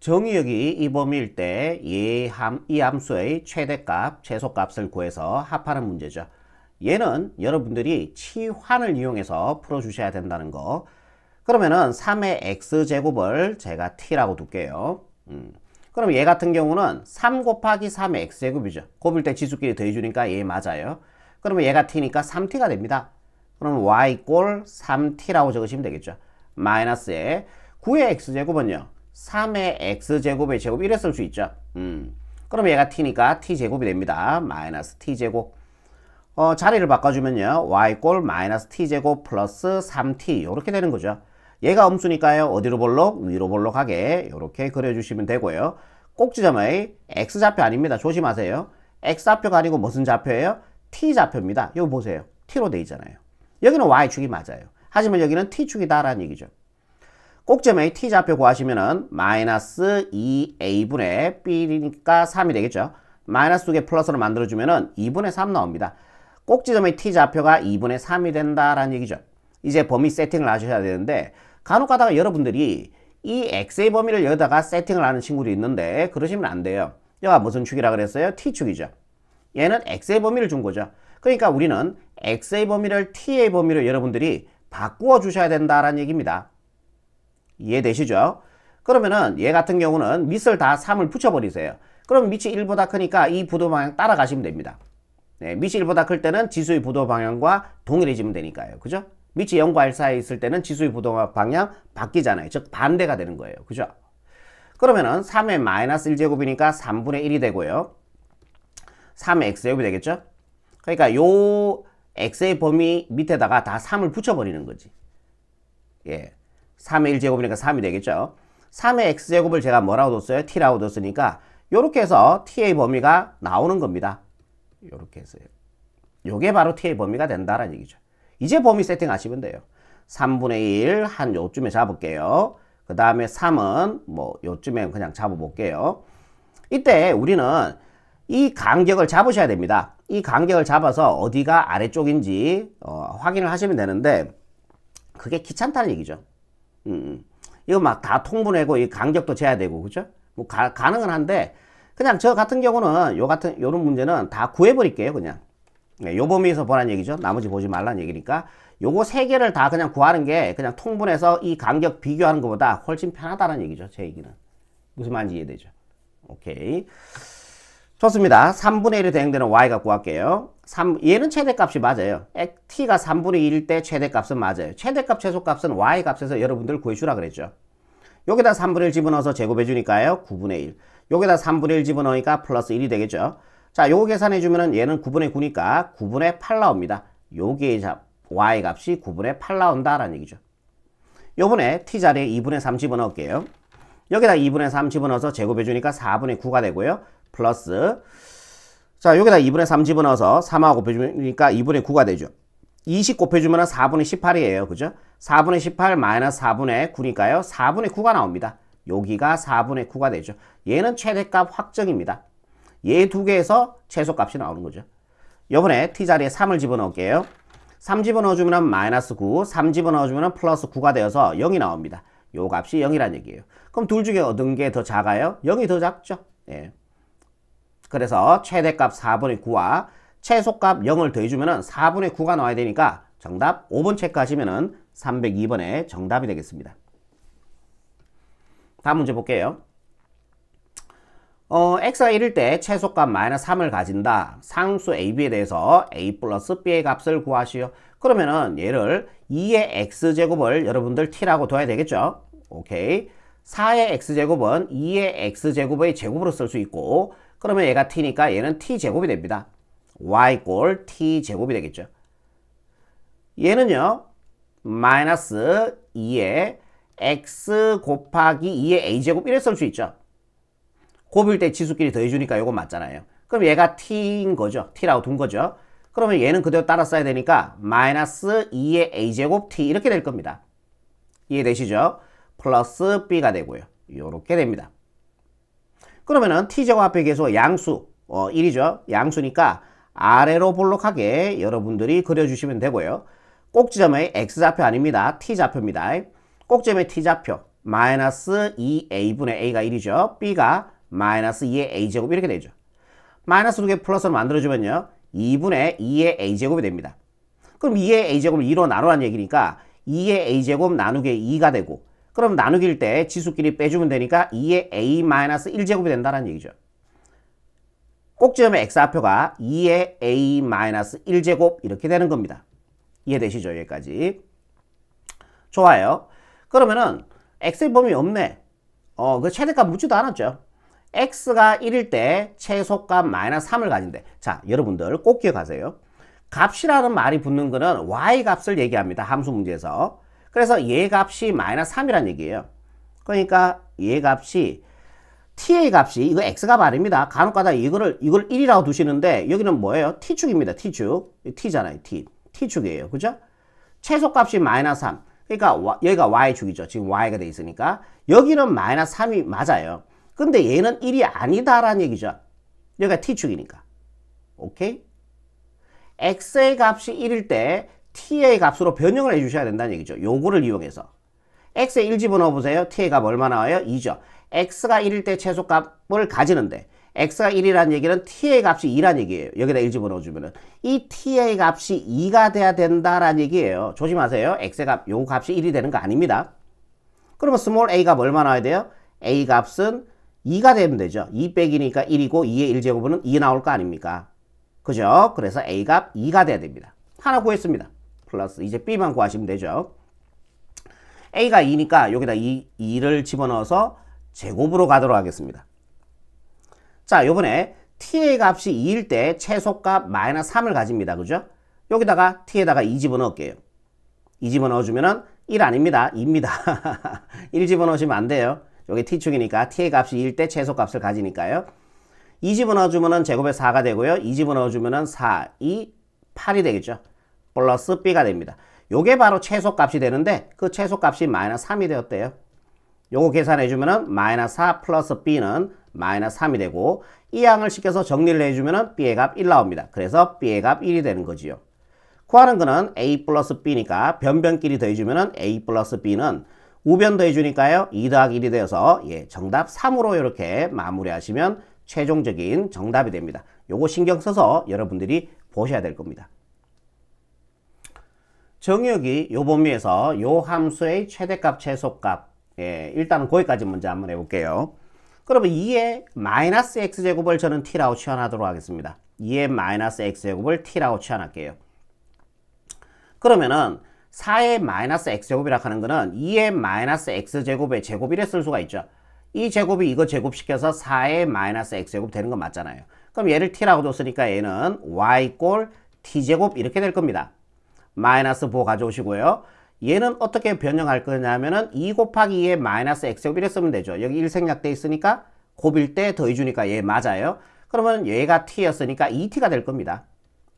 정의역이 이 범위일 때 이 함수의 최대값, 최소값을 구해서 합하는 문제죠. 얘는 여러분들이 치환을 이용해서 풀어주셔야 된다는 거. 그러면은 3의 x제곱을 제가 t라고 둘게요. 그럼 얘 같은 경우는 3 곱하기 3의 x제곱이죠. 곱일 때 지수끼리 더해주니까 얘 맞아요. 그러면 얘가 t니까 3t가 됩니다. 그럼 y 꼴 3t라고 적으시면 되겠죠. 마이너스에 9의 x제곱은요. 3의 x제곱의 제곱 이래 쓸 수 있죠. 그럼 얘가 t니까 t제곱이 됩니다. 마이너스 t제곱. 자리를 바꿔주면요. y 꼴 마이너스 t제곱 플러스 3t 이렇게 되는 거죠. 얘가 음수니까요. 어디로 볼록? 위로 볼록하게 이렇게 그려주시면 되고요. 꼭지점의 x좌표 아닙니다. 조심하세요. x좌표가 아니고 무슨 좌표예요? t좌표입니다. 이거 보세요. t로 돼 있잖아요. 여기는 y축이 맞아요. 하지만 여기는 t축이다 라는 얘기죠. 꼭지점의 t좌표 구하시면은 마이너스 2a분의 b니까 3이 되겠죠. 마이너스 2개 플러스로 만들어주면은 2분의 3 나옵니다. 꼭지점의 t좌표가 2분의 3이 된다라는 얘기죠. 이제 범위 세팅을 하셔야 되는데 간혹 가다가 여러분들이 이 x의 범위를 여기다가 세팅을 하는 친구들이 있는데 그러시면 안 돼요. 여기가 무슨 축이라 그랬어요? t축이죠. 얘는 x의 범위를 준 거죠. 그러니까 우리는 x의 범위를 t의 범위로 여러분들이 바꾸어 주셔야 된다라는 얘기입니다. 이해되시죠? 그러면은 얘 같은 경우는 밑을 다 3을 붙여버리세요. 그럼 밑이 1보다 크니까 이 부도 방향 따라가시면 됩니다. 네, 밑이 1보다 클 때는 지수의 부도 방향과 동일해지면 되니까요. 그죠? 밑이 0과 1 사이에 있을 때는 지수의 부도 방향 바뀌잖아요. 즉 반대가 되는 거예요. 그죠? 그러면은 3의 마이너스 1제곱이니까 3분의 1이 되고요. 3의 x제곱이 되겠죠? 그러니까 요 x의 범위 밑에다가 다 3을 붙여버리는 거지. 예. 3의 1제곱이니까 3이 되겠죠. 3의 x제곱을 제가 뭐라고 뒀어요? t라고 뒀으니까 요렇게 해서 t의 범위가 나오는 겁니다. 요렇게 해서요. 요게 바로 t의 범위가 된다라는 얘기죠. 이제 범위 세팅 하시면 돼요. 3분의 1 한 요쯤에 잡을게요. 그 다음에 3은 뭐 요쯤에 그냥 잡아볼게요. 이때 우리는 이 간격을 잡으셔야 됩니다. 이 간격을 잡아서 어디가 아래쪽인지 확인을 하시면 되는데 그게 귀찮다는 얘기죠. 이거 막 다 통분하고 이 간격도 재야 되고 그죠? 뭐 가능은 한데 그냥 저 같은 경우는 요런 문제는 다 구해버릴게요. 그냥 요 범위에서 보라는 얘기죠. 나머지 보지 말라는 얘기니까 요거 세 개를 다 그냥 구하는 게 그냥 통분해서 이 간격 비교하는 것보다 훨씬 편하다는 얘기죠. 제 얘기는 무슨 말인지 이해되죠? 오케이, 좋습니다. 3분의 1이 대응되는 y가 구할게요. 얘는 최대값이 맞아요. t가 3분의 1일 때 최대값은 맞아요. 최대값, 최소값은 y값에서 여러분들 구해주라 그랬죠. 여기다 3분의 1 집어넣어서 제곱해주니까요. 9분의 1. 여기다 3분의 1 집어넣으니까 플러스 1이 되겠죠. 자, 요거 계산해주면은 얘는 9분의 9니까 9분의 8 나옵니다. 요게 y값이 9분의 8 나온다라는 얘기죠. 요번에 t 자리에 2분의 3 집어넣을게요. 여기다 2분의 3 집어넣어서 제곱해주니까 4분의 9가 되고요. 플러스 자, 여기다 2분의 3 집어넣어서 3하고 곱해주니까 2분의 9가 되죠. 20 곱해주면 4분의 18이에요. 그죠? 4분의 18 마이너스 4분의 9니까요. 4분의 9가 나옵니다. 여기가 4분의 9가 되죠. 얘는 최대값 확정입니다. 얘 두 개에서 최소값이 나오는 거죠. 요번에 t 자리에 3을 집어넣을게요. 3 집어넣어주면 마이너스 9, 3 집어넣어주면 플러스 9가 되어서 0이 나옵니다. 요 값이 0이란 얘기예요. 그럼 둘 중에 얻은 게 더 작아요? 0이 더 작죠. 예. 그래서 최대값 4분의 9와 최소값 0을 더해주면 4분의 9가 나와야 되니까 정답 5번 체크하시면 302번에 정답이 되겠습니다. 다음 문제 볼게요. x가 1일 때 최소값 마이너스 3을 가진다. 상수 ab에 대해서 a 플러스 b의 값을 구하시오. 그러면은 얘를 2의 x제곱을 여러분들 t라고 둬야 되겠죠. 오케이. 4의 x제곱은 2의 x제곱의 제곱으로 쓸 수 있고 그러면 얘가 t니까 얘는 t제곱이 됩니다. y 꼴 t제곱이 되겠죠. 얘는요. 마이너스 2의 x 곱하기 2의 a제곱 이래 쓸 수 있죠. 곱일 때 지수끼리 더해주니까 이거 맞잖아요. 그럼 얘가 t인 거죠. t라고 둔 거죠. 그러면 얘는 그대로 따라 써야 되니까 마이너스 2의 a제곱 t 이렇게 될 겁니다. 이해되시죠? 플러스 b가 되고요. 이렇게 됩니다. 그러면은 t제곱 앞에 계속 양수 1이죠. 양수니까 아래로 볼록하게 여러분들이 그려주시면 되고요. 꼭지점의 x좌표 아닙니다. t좌표입니다. 꼭지점의 t좌표 마이너스 2a분의 a가 1이죠. b가 마이너스 2의 a제곱 이렇게 되죠. 마이너스 2개 플러스로 만들어주면요. 2분의 2의 a제곱이 됩니다. 그럼 2의 a제곱을 2로 나누라는 얘기니까 2의 a제곱 나누기 2가 되고 그럼 나누기일 때 지수끼리 빼주면 되니까 2의 a-1제곱이 된다는 얘기죠. 꼭지점의 x좌표가 2의 a-1제곱 이렇게 되는 겁니다. 이해되시죠? 여기까지. 좋아요. 그러면은 x의 범위 없네. 그 최대값 묻지도 않았죠. x가 1일 때 최소값 마이너스 3을 가진대. 자, 여러분들 꼭 기억하세요. 값이라는 말이 붙는 거는 y 값을 얘기합니다. 함수 문제에서. 그래서 얘 값이 마이너스 3이란 얘기예요. 그러니까 얘 값이 t의 값이 이거 x값 아닙니다. 간혹가다 이걸 1이라고 두시는데 여기는 뭐예요? t축입니다. t축. t잖아요. t축이에요. 그죠? 최소값이 마이너스 3. 그러니까 여기가 y축이죠. 지금 y가 돼 있으니까. 여기는 마이너스 3이 맞아요. 근데 얘는 1이 아니다라는 얘기죠. 여기가 t축이니까. 오케이? x의 값이 1일 때 t의 값으로 변형을 해주셔야 된다는 얘기죠. 요거를 이용해서. x에 1 집어넣어 보세요. t의 값 얼마 나와요? 2죠. x가 1일 때 최소값을 가지는데 x가 1이라는 얘기는 t의 값이 2란 얘기예요. 여기다 1 집어넣어 주면은 이 t의 값이 2가 돼야 된다라는 얘기예요. 조심하세요. x의 값, 요 값이 1이 되는 거 아닙니다. 그러면 스몰 a 값 얼마 나와야 돼요? a 값은 2가 되면 되죠. 2 빼기니까 1이고 2의 1제곱은 2 나올 거 아닙니까? 그죠? 그래서 a 값 2가 돼야 됩니다. 하나 구했습니다. 플러스 이제 b만 구하시면 되죠. a가 2니까 여기다 2를 집어넣어서 제곱으로 가도록 하겠습니다. 자, 요번에 t의 값이 2일 때 최소값 마이너스 3을 가집니다. 그죠? 여기다가 t에다가 2 집어넣을게요. 2 집어넣어주면은 1 아닙니다. 2입니다. 1 집어넣으시면 안 돼요. 여기 t축이니까 t의 값이 2일 때 최소값을 가지니까요. 2 집어넣어주면은 제곱에 4가 되고요. 2 집어넣어주면은 4, 2, 8이 되겠죠. 플러스 b가 됩니다. 요게 바로 최소값이 되는데 그 최소값이 마이너스 3이 되었대요. 요거 계산해주면은 마이너스 4 플러스 b는 마이너스 3이 되고 이 양을 시켜서 정리를 해주면은 b의 값 1 나옵니다. 그래서 b의 값 1이 되는 거지요. 구하는 거는 a 플러스 b니까 변변끼리 더해주면은 a 플러스 b는 우변 더해주니까요. 2 더하기 1이 되어서 정답 3으로 이렇게 마무리하시면 최종적인 정답이 됩니다. 요거 신경 써서 여러분들이 보셔야 될 겁니다. 정의역이 요 범위에서 요 함수의 최대값, 최소값 일단은 거기까지 먼저 한번 해볼게요. 그러면 2의 마이너스 x제곱을 저는 t라고 취환하도록 하겠습니다. 2의 마이너스 x제곱을 t라고 취환할게요. 그러면은 4의 마이너스 x제곱이라 하는 거는 2의 마이너스 x제곱의 제곱이래 쓸 수가 있죠. 이 제곱이 이거 제곱시켜서 4의 마이너스 x제곱 되는 거 맞잖아요. 그럼 얘를 t라고 뒀으니까 얘는 y 꼴 t제곱 이렇게 될 겁니다. 마이너스 4 가져오시고요. 얘는 어떻게 변형할 거냐면은 2 곱하기 2의 마이너스 x제곱 이렇게 쓰면 되죠. 여기 1 생략돼 있으니까 곱일 때 더해주니까 얘 맞아요. 그러면 얘가 t였으니까 2t가 될 겁니다.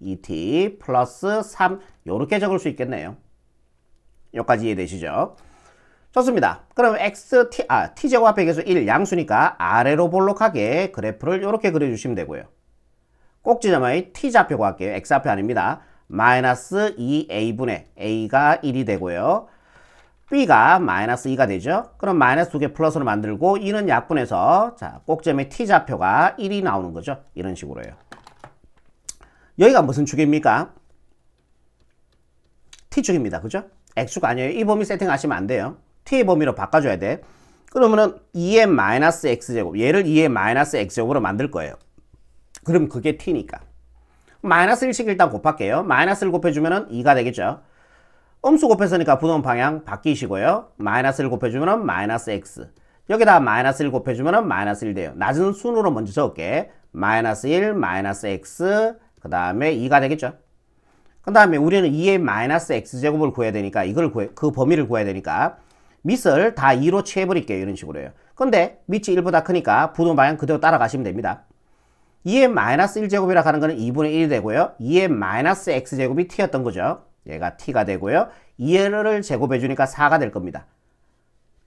2t 플러스 3 요렇게 적을 수 있겠네요. 여기까지 이해되시죠? 좋습니다. 그럼 t제곱 앞에 계속 1 양수니까 아래로 볼록하게 그래프를 이렇게 그려주시면 되고요. 꼭지점의 t좌표 구할게요. x좌표 아닙니다. 마이너스 2a분의 a가 1이 되고요. b가 마이너스 2가 되죠. 그럼 마이너스 2개 플러스로 만들고 2는 약분해서 자 꼭지점의 t좌표가 1이 나오는 거죠. 이런 식으로요. 여기가 무슨 축입니까? t축입니다. 그죠? x축 아니에요. 이 범위 세팅하시면 안 돼요. t의 범위로 바꿔줘야 돼. 그러면은 2의 마이너스 x제곱 얘를 2의 마이너스 x제곱으로 만들 거예요. 그럼 그게 t니까. 마이너스 1씩 일단 곱할게요. 마이너스 1 곱해주면은 2가 되겠죠. 음수 곱했으니까 부동 방향 바뀌시고요. 마이너스 1 곱해주면은 마이너스 x. 여기다 마이너스 1 곱해주면은 마이너스 1 돼요. 낮은 순으로 먼저 적을게. 마이너스 1, 마이너스 x, 그 다음에 2가 되겠죠. 그 다음에 우리는 2의 마이너스 x제곱을 구해야 되니까 그 범위를 구해야 되니까 밑을 다 2로 취해버릴게요. 이런 식으로요. 근데 밑이 1보다 크니까 부동 방향 그대로 따라가시면 됩니다. 2의 마이너스 1제곱이라 하는 거는 2분의 1이 되고요. 2의 마이너스 x제곱이 t였던 거죠. 얘가 t가 되고요. 2를 제곱해 주니까 4가 될 겁니다.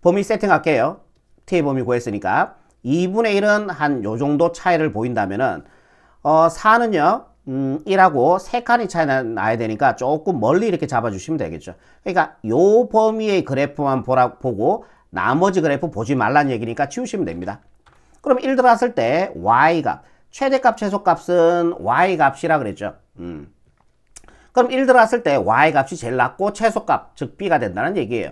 범위 세팅할게요. t의 범위 구했으니까 2분의 1은 한 요 정도 차이를 보인다면은 4는요 1하고 3칸이 차이 나야 되니까 조금 멀리 이렇게 잡아주시면 되겠죠. 그러니까 요 범위의 그래프만 보고 나머지 그래프 보지 말라는 얘기니까 지우시면 됩니다. 그럼 1 들어갔을 때 y값, 최대값, 최소값은 y값이라 그랬죠. 그럼 1 들어갔을 때 y값이 제일 낮고 최소값, 즉 b가 된다는 얘기예요.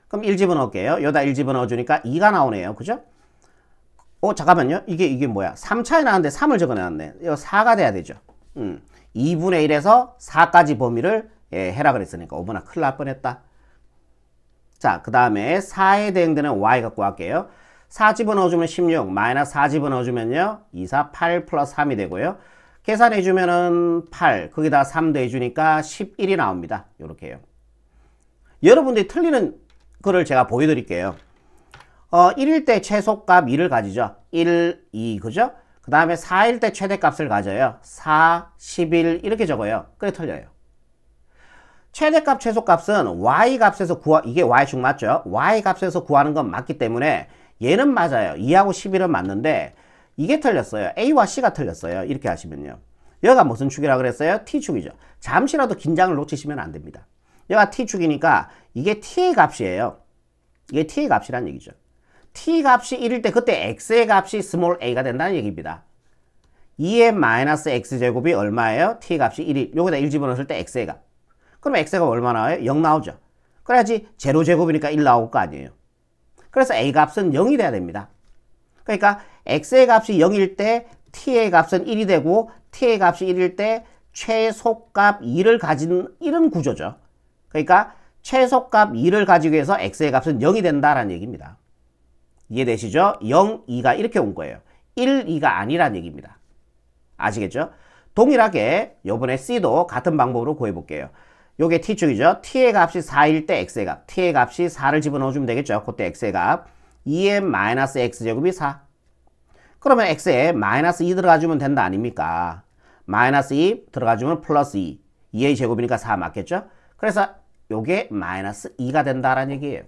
그럼 1 집어넣을게요. 여기다 1 집어넣어주니까 2가 나오네요. 그죠? 잠깐만요. 이게 뭐야? 3 차이 나는데 3을 적어놨네. 이거 4가 돼야 되죠. 2분의 1에서 4까지 범위를 해라 그랬으니까 5분아 큰일 날 뻔했다. 자, 그 다음에 4에 대응되는 y 갖고 할게요. 4 집어넣어주면 16, 마이너스 4 집어넣어주면요. 2, 4, 8 플러스 3이 되고요. 계산해주면은 8, 거기다 3 더해주니까 11이 나옵니다. 요렇게 해요. 여러분들이 틀리는 거를 제가 보여드릴게요. 1일 때 최소값 2를 가지죠. 1, 2, 그죠? 그 다음에 4일 때 최대값을 가져요. 4, 11 이렇게 적어요. 그래 틀려요. 최대값, 최소값은 y값에서 이게 y축 맞죠? y값에서 구하는 건 맞기 때문에 얘는 맞아요. 2하고 11은 맞는데 이게 틀렸어요. a와 c가 틀렸어요. 이렇게 하시면요. 여기가 무슨 축이라 그랬어요? t축이죠. 잠시라도 긴장을 놓치시면 안 됩니다. 여기가 t축이니까 이게 t의 값이에요. 이게 t의 값이란 얘기죠. t 값이 1일 때 그때 x의 값이 스몰 a가 된다는 얘기입니다. 2의 마이너스 x제곱이 얼마예요? t 값이 1이 여기다 1 집어넣었을 때 x의 값. 그럼 x가 얼마 나와요? 0 나오죠. 그래야지 제로제곱이니까 1 나올 거 아니에요. 그래서 a 값은 0이 돼야 됩니다. 그러니까 x의 값이 0일 때 t의 값은 1이 되고 t의 값이 1일 때 최소값 2를 가진 이런 구조죠. 그러니까 최소값 2를 가지기 위해서 x의 값은 0이 된다라는 얘기입니다. 이해되시죠? 0, 2가 이렇게 온 거예요. 1, 2가 아니란 얘기입니다. 아시겠죠? 동일하게 요번에 c도 같은 방법으로 구해볼게요. 요게 t축이죠. t의 값이 4일 때 x의 값. t의 값이 4를 집어넣어주면 되겠죠. 그때 x의 값. 2의 마이너스 x제곱이 4. 그러면 x에 마이너스 2 들어가주면 된다 아닙니까? 마이너스 2 들어가주면 플러스 2. 2의 제곱이니까 4 맞겠죠? 그래서 요게 마이너스 2가 된다라는 얘기예요.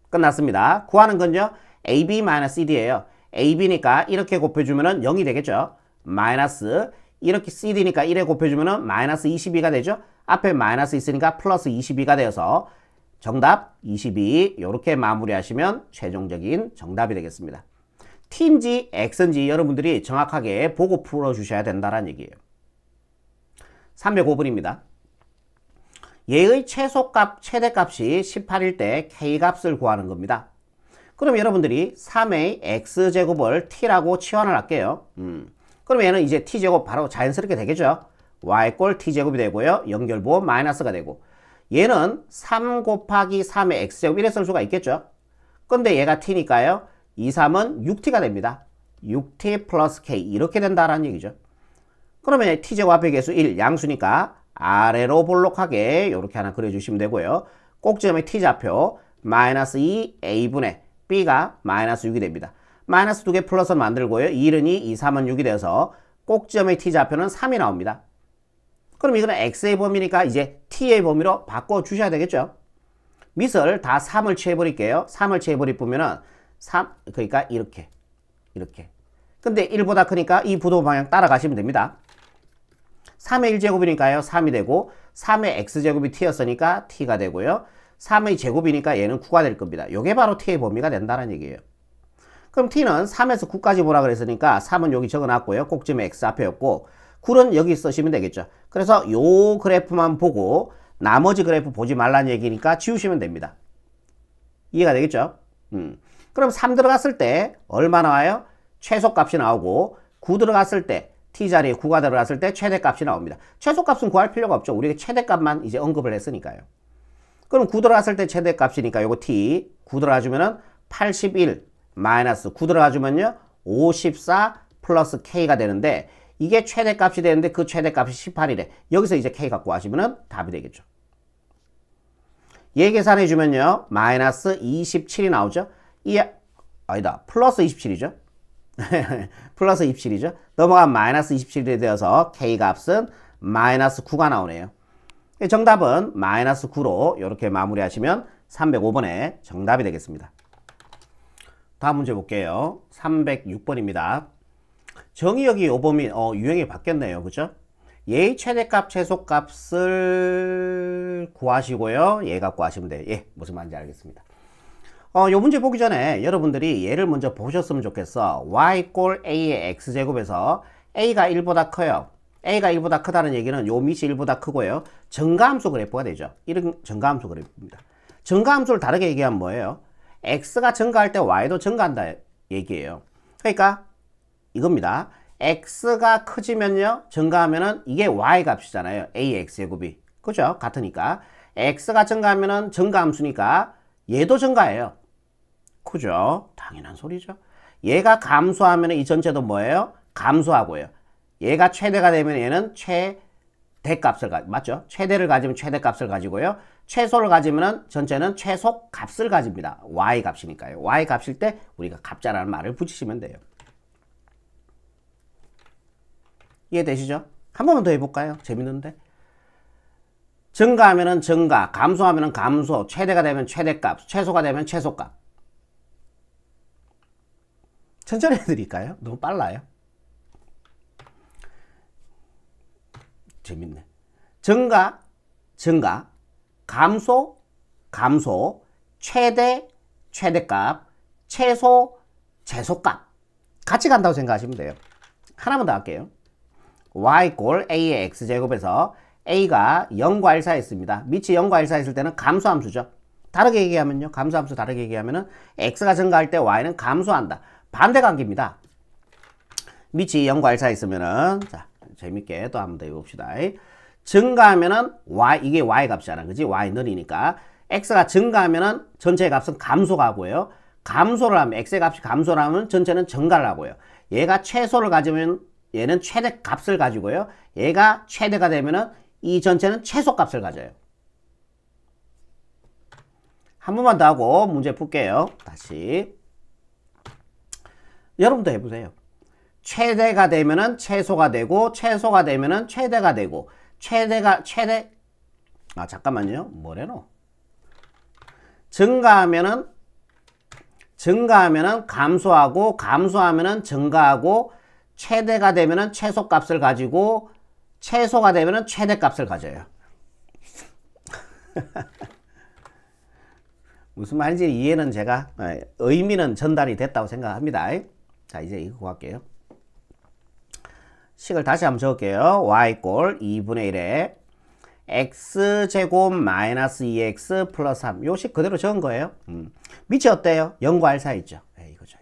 끝났습니다. 구하는 건요. ab 마이너스 cd예요. ab니까 이렇게 곱해주면 0이 되겠죠. 마이너스 이렇게 cd니까 1에 곱해주면 마이너스 22가 되죠. 앞에 마이너스 있으니까 플러스 22가 되어서 정답 22 이렇게 마무리하시면 최종적인 정답이 되겠습니다. t인지 x인지 여러분들이 정확하게 보고 풀어주셔야 된다는 얘기예요. 305번입니다. 얘의 최소값, 최대값이 18일 때 k값을 구하는 겁니다. 그럼 여러분들이 3의 x제곱을 t라고 치환을 할게요. 그럼 얘는 이제 t제곱 바로 자연스럽게 되겠죠. y꼴 t제곱이 되고요. 연결부호 마이너스가 되고 얘는 3 곱하기 3의 x제곱 이래 쓸 수가 있겠죠. 근데 얘가 t니까요. 2, 3은 6t가 됩니다. 6t 플러스 k 이렇게 된다라는 얘기죠. 그러면 t제곱 앞에 계수 1 양수니까 아래로 볼록하게 이렇게 하나 그려주시면 되고요. 꼭지점의 t좌표 마이너스 2a분의 b가 마이너스 6이 됩니다. 마이너스 2개 플러스 만들고요. 2는 2, 2, 3은 6이 되어서 꼭지점의 t좌표는 3이 나옵니다. 그럼 이거는 x의 범위니까 이제 t의 범위로 바꿔주셔야 되겠죠. 밑을 다 3을 취해버릴게요. 3을 취해버리면은 3, 그러니까 이렇게. 근데 1보다 크니까 이 부도 방향 따라가시면 됩니다. 3의 1제곱이니까요. 3이 되고 3의 x제곱이 t였으니까 t가 되고요. 3의 제곱이니까 얘는 9가 될 겁니다. 이게 바로 t의 범위가 된다는 얘기예요. 그럼 t는 3에서 9까지 보라 그랬으니까 3은 여기 적어놨고요. 꼭지점에 x 앞에였고 9는 여기 쓰시면 되겠죠. 그래서 요 그래프만 보고 나머지 그래프 보지 말라는 얘기니까 지우시면 됩니다. 이해가 되겠죠? 그럼 3 들어갔을 때 얼마 나와요? 최소값이 나오고 9 들어갔을 때 t자리에 9가 들어갔을 때 최대값이 나옵니다. 최소값은 구할 필요가 없죠. 우리가 최대값만 이제 언급을 했으니까요. 그럼 9 들어갔을 때 최대값이니까 요거 t 9 들어가주면은 81 마이너스 9 들어가주면요 54 플러스 k가 되는데 이게 최대값이 되는데 그 최대값이 18이래. 여기서 이제 k 갖고 하시면은 답이 되겠죠. 얘 계산해주면요 마이너스 27이 나오죠. 아니다 플러스 27이죠. 플러스 27이죠. 넘어간 마이너스 27이 되어서 k값은 마이너스 9가 나오네요. 정답은 마이너스 9로 이렇게 마무리하시면 305번에 정답이 되겠습니다. 다음 문제 볼게요. 306번입니다. 정의역이 오범위 유형이 바뀌었네요. 그죠? 얘의 최대값, 최소값을 구하시고요. 얘 갖고 하시면 돼요. 예, 무슨 말인지 알겠습니다. 요 문제 보기 전에 여러분들이 얘를 먼저 보셨으면 좋겠어. y 꼴 a의 x제곱에서 a가 1보다 커요. a가 1보다 크다는 얘기는 요 밑이 1보다 크고요. 증가함수 그래프가 되죠. 이런 증가함수 그래프입니다. 증가함수를 다르게 얘기하면 뭐예요? x가 증가할 때 y도 증가한다 얘기예요. 그러니까 이겁니다. x가 커지면요, 증가하면은 이게 y 값이잖아요. ax 제곱이. 그죠? 같으니까. x가 증가하면은 증가함수니까 얘도 증가해요. 그죠? 당연한 소리죠. 얘가 감소하면 이 전체도 뭐예요? 감소하고요. 얘가 최대가 되면 얘는 최대값을 맞죠? 최대를 가지면 최대값을 가지고요. 최소를 가지면 전체는 최소값을 가집니다. y 값이니까요. y 값일 때 우리가 값자라는 말을 붙이시면 돼요. 이해되시죠? 한 번만 더 해볼까요? 재밌는데. 증가하면은 증가, 감소하면은 감소, 최대가 되면 최대값, 최소가 되면 최소값. 천천히 해드릴까요? 너무 빨라요. 재밌네. 증가, 증가, 감소, 감소, 최대, 최대값, 최소, 최소값. 같이 간다고 생각하시면 돼요. 하나만 더 할게요. y 꼴 a의 x제곱에서 a가 0과 1 사이에 있습니다. 밑이 0과 1 사이에 있을 때는 감소함수죠. 다르게 얘기하면요. 감소함수 다르게 얘기하면은 x가 증가할 때 y는 감소한다. 반대 관계입니다. 밑이 0과 1 사이에 있으면은, 자, 재밌게 또 한 번 더 해봅시다. 증가하면은 y, 이게 y 값이잖아. 그지? y 늘이니까. x가 증가하면은 전체 값은 감소가 하고요. 감소를 하면, x의 값이 감소를 하면 전체는 증가를 하고요. 얘가 최소를 가지면 얘는 최대 값을 가지고요. 얘가 최대가 되면은 이 전체는 최소 값을 가져요. 한 번만 더 하고 문제 풀게요. 다시. 여러분도 해보세요. 최대가 되면은 최소가 되고, 최소가 되면은 최대가 되고, 잠깐만요. 뭐래노? 증가하면은 감소하고, 감소하면은 증가하고, 최대가 되면은 최소 값을 가지고, 최소가 되면은 최대 값을 가져요. 무슨 말인지 이해는 제가, 의미는 전달이 됐다고 생각합니다. 자, 이제 이거 할게요. 식을 다시 한번 적을게요. y 꼴 2분의 1에 x제곱 마이너스 2x 플러스 3. 요 식 그대로 적은 거예요. 밑이 어때요? 0과 1 사이 있죠. 이거죠.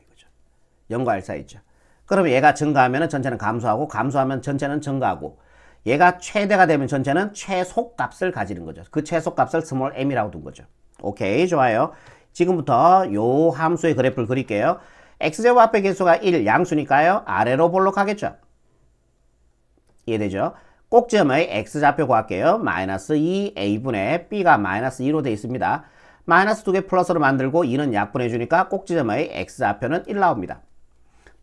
0과 1 사이 있죠. 그러면 얘가 증가하면 전체는 감소하고, 감소하면 전체는 증가하고, 얘가 최대가 되면 전체는 최소값을 가지는 거죠. 그 최소값을 스몰 m이라고 둔 거죠. 오케이, 좋아요. 지금부터 요 함수의 그래프를 그릴게요. x제곱 앞에 개수가 1, 양수니까요. 아래로 볼록하겠죠. 이해되죠? 꼭지점의 x좌표 구할게요. 마이너스 2a분의 b가 마이너스 2로 되어 있습니다. 마이너스 2개 플러스로 만들고 2는 약분해주니까 꼭지점의 x좌표는 1 나옵니다.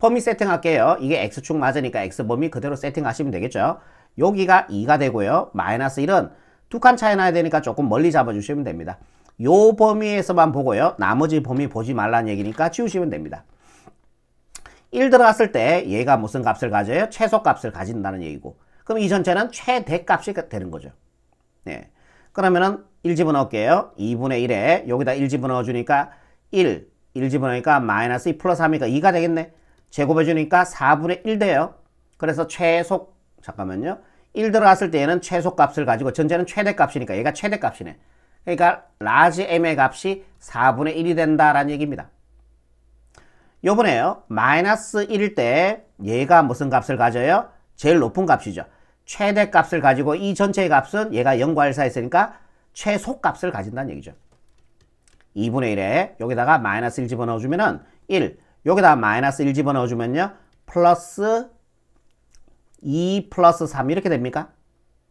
범위 세팅할게요. 이게 x축 맞으니까 x범위 그대로 세팅하시면 되겠죠. 여기가 2가 되고요. 마이너스 1은 두 칸 차이 나야 되니까 조금 멀리 잡아주시면 됩니다. 요 범위에서만 보고요. 나머지 범위 보지 말라는 얘기니까 지우시면 됩니다. 1 들어갔을 때 얘가 무슨 값을 가져요? 최소값을 가진다는 얘기고. 그럼 이 전체는 최대값이 되는 거죠. 네. 그러면은 1 집어넣을게요. 2분의 1에 여기다 1 집어넣어주니까 1 집어넣으니까 마이너스 2 플러스 3이니까 2가 되겠네. 제곱해주니까 4분의 1 돼요. 그래서 잠깐만요. 1 들어갔을 때 얘는 최소값을 가지고 전체는 최대값이니까 얘가 최대값이네. 그러니까 라지 m의 값이 4분의 1이 된다라는 얘기입니다. 요번에요. 마이너스 1일 때 얘가 무슨 값을 가져요? 제일 높은 값이죠. 최대값을 가지고 이 전체의 값은 얘가 0과 1 사이에 있으니까 최소값을 가진다는 얘기죠. 2분의 1에 여기다가 마이너스 1 집어넣어주면은 1, 여기다가 마이너스 1 집어넣어주면요. 플러스 2 플러스 3 이렇게 됩니까?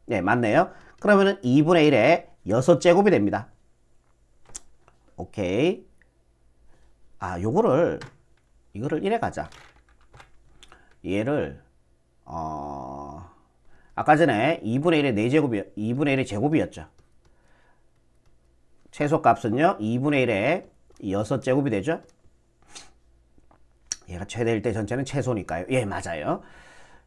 네, 맞네요. 그러면은 2분의 1에 6제곱이 됩니다. 오케이. 이거를 이래 가자. 얘를 아까 전에 2분의 1의 4제곱이 2분의 1의 제곱이었죠. 최소값은요. 2분의 1의 6제곱이 되죠. 얘가 최대일 때 전체는 최소니까요. 예, 맞아요.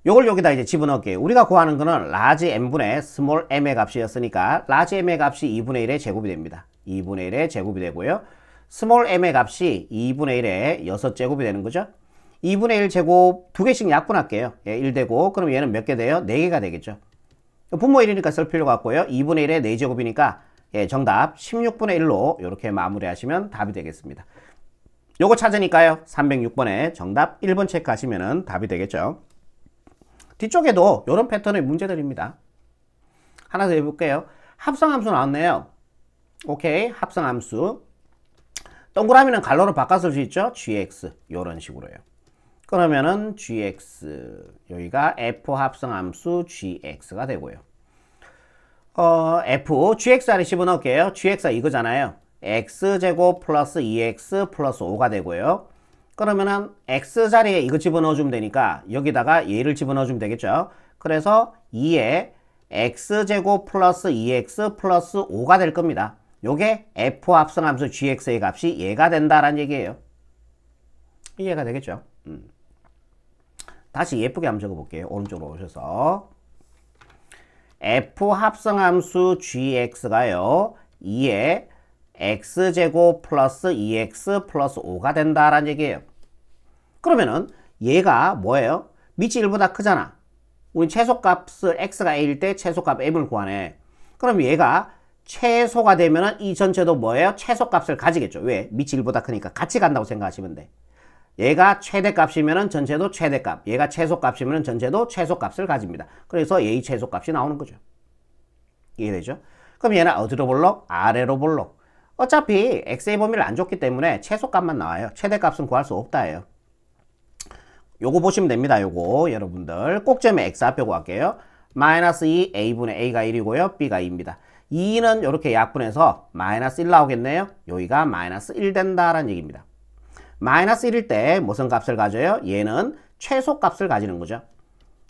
요걸 여기다 이제 집어넣을게요. 우리가 구하는 거는 라지 m분의 스몰 m의 값이었으니까 라지 m의 값이 2분의 1의 제곱이 됩니다. 2분의 1의 제곱이 되고요. 스몰 m의 값이 2분의 1의 6제곱이 되는 거죠. 2분의 1 제곱 두 개씩 약분할게요. 예, 1 되고 그럼 얘는 몇 개 돼요? 4개가 되겠죠. 분모 1이니까 쓸 필요가 없고요. 2분의 1의 4제곱이니까 예, 정답 16분의 1로 이렇게 마무리하시면 답이 되겠습니다. 요거 찾으니까요. 306번에 정답 1번 체크하시면 답이 되겠죠. 뒤쪽에도 이런 패턴의 문제들입니다. 하나 더 해볼게요. 합성함수 나왔네요. 오케이, 합성함수. 동그라미는 갈로로 바꿔 쓸 수 있죠. gx 이런 식으로요. 그러면은 gx 여기가 f 합성함수 gx가 되고요. f gx 안에 집어넣을게요. gx가 이거잖아요. x제곱 플러스 2x 플러스 5가 되고요. 그러면은 x 자리에 이거 집어넣어주면 되니까 여기다가 얘를 집어넣어주면 되겠죠. 그래서 2에 x제곱 플러스 2x 플러스 5가 될 겁니다. 요게 f 합성함수 gx의 값이 얘가 된다라는 얘기예요. 이해가 되겠죠? 다시 예쁘게 한번 적어볼게요. 오른쪽으로 오셔서 f 합성함수 gx가요 2에 x제곱 플러스 2x 플러스 5가 된다라는 얘기예요. 그러면은 얘가 뭐예요? 밑이 1보다 크잖아. 우리 최소값을 x가 a일 때 최소값 m을 구하네. 그럼 얘가 최소가 되면은 이 전체도 뭐예요? 최소값을 가지겠죠. 왜? 밑이 1보다 크니까 같이 간다고 생각하시면 돼. 얘가 최대값이면은 전체도 최대값, 얘가 최소값이면은 전체도 최소값을 가집니다. 그래서 얘의 최소값이 나오는 거죠. 이해되죠? 그럼 얘는 어디로 볼록? 아래로 볼록. 어차피 x의 범위를 안 줬기 때문에 최소값만 나와요. 최대값은 구할 수 없다예요. 요거 보시면 됩니다. 요거 여러분들 꼭점에 x 앞에 구할게요. 마이너스 2 a분의 a가 1이고요. b가 2입니다. 2는 이렇게 약분해서 마이너스 1 나오겠네요. 여기가 마이너스 1 된다라는 얘기입니다. 마이너스 1일 때 무슨 값을 가져요? 얘는 최소값을 가지는 거죠.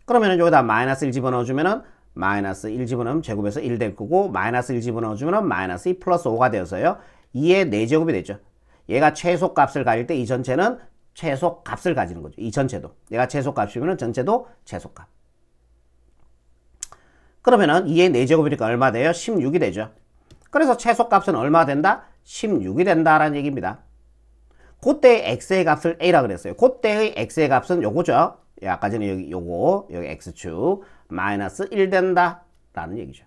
그러면 여기다 마이너스 1 집어넣어주면은 마이너스 1 집어넣으면 제곱에서 1 될 거고 마이너스 1 집어넣어주면 마이너스 2 플러스 5가 되어서요. 2의 4제곱이 되죠. 얘가 최소값을 가질 때 이 전체는 최소값을 가지는 거죠. 이 전체도. 얘가 최소값이면 전체도 최소값. 그러면은 2의 4제곱이니까 얼마 돼요? 16이 되죠. 그래서 최소값은 얼마 된다? 16이 된다라는 얘기입니다. 그때의 x의 값을 a라 그랬어요. 그때의 x의 값은 요거죠. 아까 전에 여기 요거 여기 x축 마이너스 1 된다 라는 얘기죠.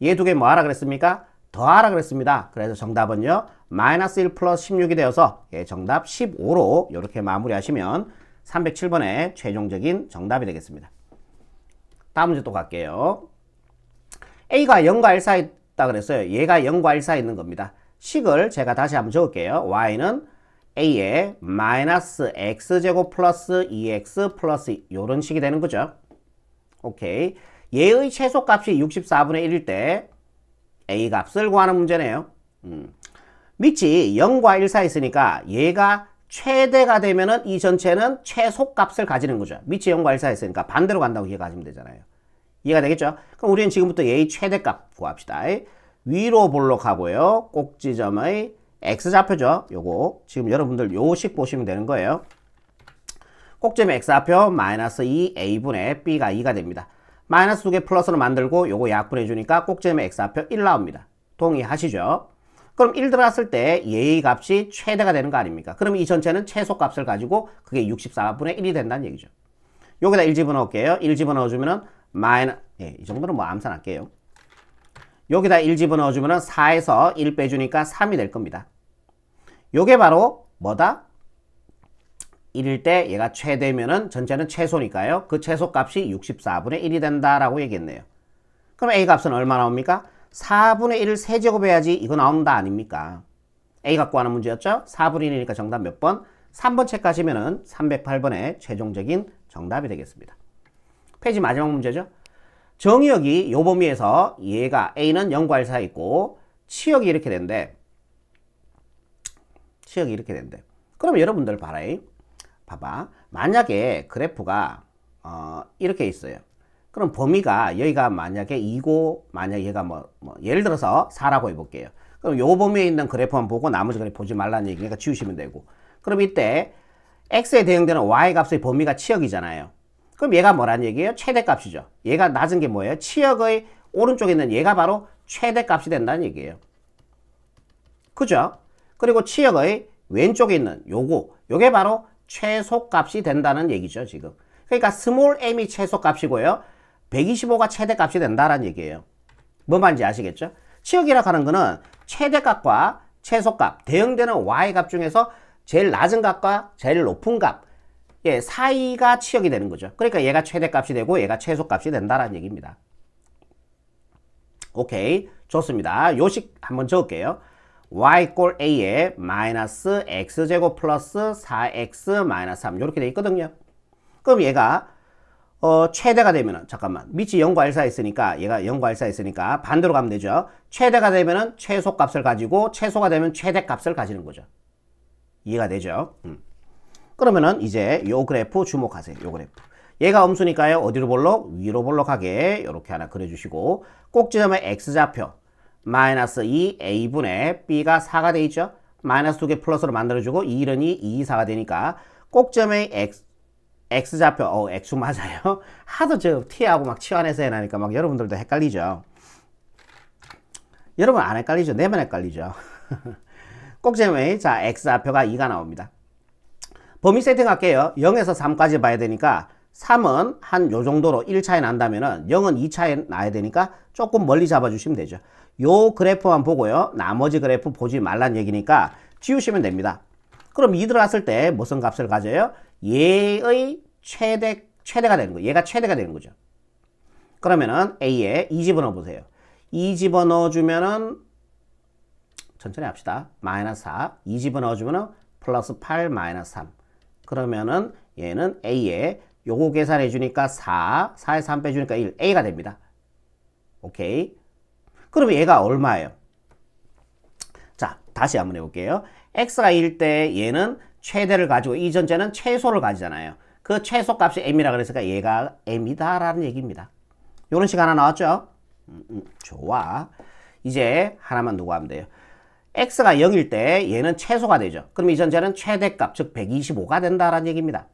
얘 두 개 뭐 하라 그랬습니까? 더하라 그랬습니다. 그래서 정답은요 마이너스 1 플러스 16이 되어서 예, 정답 15로 이렇게 마무리하시면 307번의 최종적인 정답이 되겠습니다. 다음 문제 또 갈게요. a가 0과 1 사이 있다 그랬어요. 얘가 0과 1 사이 있는 겁니다. 식을 제가 다시 한번 적을게요. y는 a에 마이너스 x제곱 플러스 2x 플러스 요런 식이 되는 거죠. 오케이. 얘의 최소값이 64분의 1일 때 a 값을 구하는 문제네요. 밑이 0과 1 사이 있으니까 얘가 최대가 되면은 이 전체는 최소값을 가지는 거죠. 밑이 0과 1 사이 있으니까 반대로 간다고 이해 가지면 되잖아요. 이해가 되겠죠? 그럼 우리는 지금부터 얘의 최대값 구합시다. 위로 볼록하고요. 꼭지점의 x좌표죠. 요거 지금 여러분들 요식 보시면 되는 거예요. 꼭지점의 x좌표 마이너스 2a분의 b가 2가 됩니다. 마이너스 2개 플러스로 만들고 요거 약분해 주니까 꼭지점의 x좌표 1 나옵니다. 동의하시죠? 그럼 1 들어갔을 때 얘의 값이 최대가 되는 거 아닙니까? 그럼 이 전체는 최소값을 가지고 그게 64분의 1이 된다는 얘기죠. 여기다 1 집어넣을게요. 1 집어넣어주면은 예, 이 정도는 뭐 암산할게요. 여기다 1 집어넣어주면은 4에서 1 빼주니까 3이 될 겁니다. 요게 바로 뭐다? 1일 때 얘가 최대면은 전체는 최소니까요. 그 최소값이 64분의 1이 된다라고 얘기했네요. 그럼 a 값은 얼마 나옵니까? 4분의 1을 세제곱해야지 이거 나온다 아닙니까? a 갖고 하는 문제였죠? 4분의 1이니까 정답 몇 번? 3번 체크하시면은 308번의 최종적인 정답이 되겠습니다. 페이지 마지막 문제죠. 정의역이 요 범위에서 얘가 a는 0과 1 사이 있고 치역이 이렇게 된대. 치역이 이렇게 된대. 그럼 여러분들 봐봐. 만약에 그래프가 이렇게 있어요. 그럼 범위가 여기가 만약에 2고 만약에 얘가 예를 들어서 4라고 해볼게요. 그럼 요 범위에 있는 그래프만 보고 나머지 그래프 보지 말라는 얘기니까 지우시면 되고. 그럼 이때 x에 대응되는 y 값의 범위가 치역이잖아요. 그럼 얘가 뭐란 얘기예요? 최대값이죠. 얘가 낮은 게 뭐예요? 치역의 오른쪽에 있는 얘가 바로 최대값이 된다는 얘기예요. 그죠? 그리고 치역의 왼쪽에 있는 요게 바로 최소값이 된다는 얘기죠, 지금. 그러니까 스몰 m이 최소값이고요. 125가 최대값이 된다는 얘기예요. 뭔 말인지 아시겠죠? 치역이라고 하는 거는 최대값과 최소값, 대응되는 y값 중에서 제일 낮은 값과 제일 높은 값 사이가 치역이 되는 거죠. 그러니까 얘가 최대값이 되고 얘가 최소값이 된다는 얘기입니다. 오케이, 좋습니다. 요식 한번 적을게요. y 꼴 a에 마이너스 x제곱 플러스 4x 마이너스 3 이렇게 돼 있거든요. 그럼 얘가 최대가 되면은 잠깐만 밑이 0과 1 사이 있으니까 얘가 0과 1 사이 있으니까 반대로 가면 되죠. 최대가 되면은 최소값을 가지고 최소가 되면 최대값을 가지는 거죠. 이해가 되죠? 그러면은 이제 요 그래프 주목하세요. 요 그래프. 얘가 음수니까요. 어디로 볼록? 위로 볼록하게 이렇게 하나 그려주시고 꼭지점에 x좌표 마이너스 2a분의 b가 4가 돼 있죠. 마이너스 2개 플러스로 만들어주고 2는 2, 4가 되니까 꼭지점에 x좌표 x 맞아요. 하도 저 t하고 막 치환해서 해나니까 막 여러분들도 헷갈리죠. 여러분 안 헷갈리죠? 내만 헷갈리죠. 꼭지점에 자 x좌표가 2가 나옵니다. 범위 세팅할게요. 0에서 3까지 봐야 되니까 3은 한 요 정도로 1차에 난다면은 0은 2차에 나야 되니까 조금 멀리 잡아주시면 되죠. 요 그래프만 보고요. 나머지 그래프 보지 말란 얘기니까 지우시면 됩니다. 그럼 2 들어갔을 때 무슨 값을 가져요? 얘의 최대가 되는 거예요. 얘가 최대가 되는 거죠. 그러면은 A에 2 집어넣어 보세요. 2 집어넣어주면은 천천히 합시다. 마이너스 4. 2 집어넣어주면은 플러스 8 마이너스 3. 그러면은 얘는 A에 요거 계산해 주니까 4, 4에서 3 빼주니까 1, A가 됩니다. 오케이. 그럼 얘가 얼마예요? 자, 다시 한번 해볼게요. X가 1일 때 얘는 최대를 가지고 이 전제는 최소를 가지잖아요. 그 최소값이 M이라 그랬으니까 얘가 M이다 라는 얘기입니다. 요런 식 하나 나왔죠? 좋아. 이제 하나만 두고 하면 돼요. X가 0일 때 얘는 최소가 되죠. 그럼 이 전제는 최대값, 즉 125가 된다라는 얘기입니다.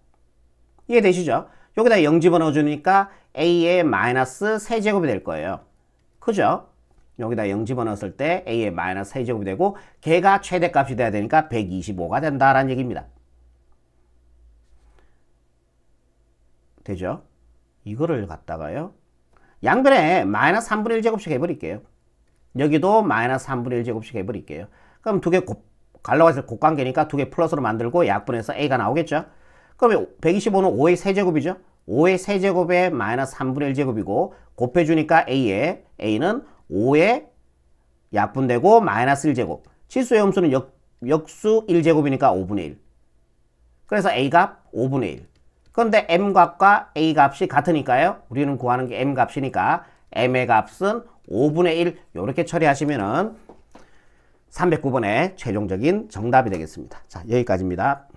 이해되시죠? 여기다 0 집어넣어 주니까 A의 마이너스 세제곱이 될 거예요. 그죠? 여기다 0 집어넣었을 때 A의 마이너스 세제곱이 되고 걔가 최대값이 돼야 되니까 125가 된다라는 얘기입니다. 되죠? 이거를 갖다가요. 양변에 마이너스 3분의 1제곱씩 해버릴게요. 여기도 마이너스 3분의 1제곱씩 해버릴게요. 그럼 두 개 갈라가서 곱관계니까 두 개 플러스로 만들고 약분해서 A가 나오겠죠? 그러면 125는 5의 세제곱이죠? 5의 세제곱에 마이너스 3분의 1제곱이고 곱해주니까 A는 5의 약분되고 마이너스 1제곱. 치수의 음수는 역수 1제곱이니까 5분의 1. 그래서 A값 5분의 1. 그런데 M값과 A값이 같으니까요. 우리는 구하는 게 M값이니까 M의 값은 5분의 1 이렇게 처리하시면은 309번의 최종적인 정답이 되겠습니다. 자, 여기까지입니다.